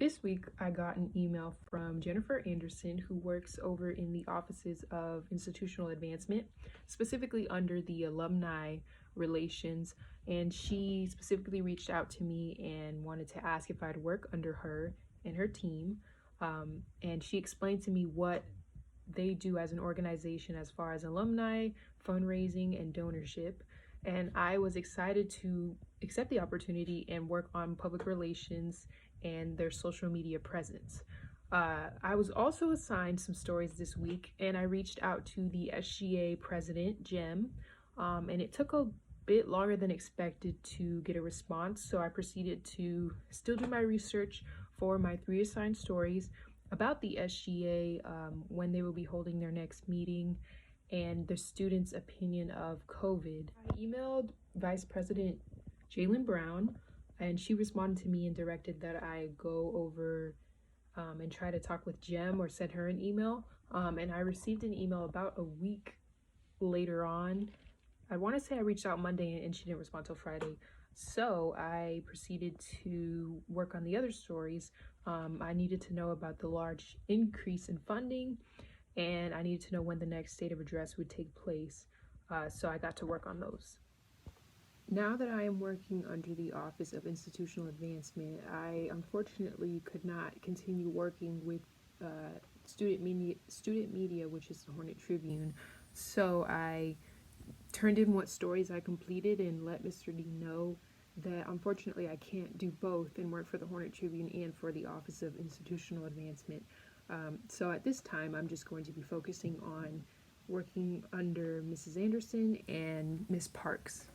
This week, I got an email from Jennifer Anderson, who works over in the offices of institutional advancement, specifically under the alumni relations. And she specifically reached out to me and wanted to ask if I'd work under her and her team. And she explained to me what they do as an organization as far as alumni, fundraising, and donorship. And I was excited to accept the opportunity and work on public relations and their social media presence. I was also assigned some stories this week, and I reached out to the SGA president, Jem, and it took a bit longer than expected to get a response, so I proceeded to still do my research for my 3 assigned stories about the SGA, when they will be holding their next meeting, and the students' opinion of COVID. I emailed Vice President Jalen Brown, and she responded to me and directed that I go over and try to talk with Jem or send her an email. And I received an email about a week later on. I want to say I reached out Monday and she didn't respond till Friday. So I proceeded to work on the other stories. I needed to know about the large increase in funding, and I needed to know when the next state of address would take place. So I got to work on those. Now that I am working under the Office of Institutional Advancement, I unfortunately could not continue working with student media, which is the Hornet Tribune. So I turned in what stories I completed and let Mr. D know that unfortunately I can't do both and work for the Hornet Tribune and for the Office of Institutional Advancement. So at this time, I'm just going to be focusing on working under Mrs. Anderson and Miss Parks.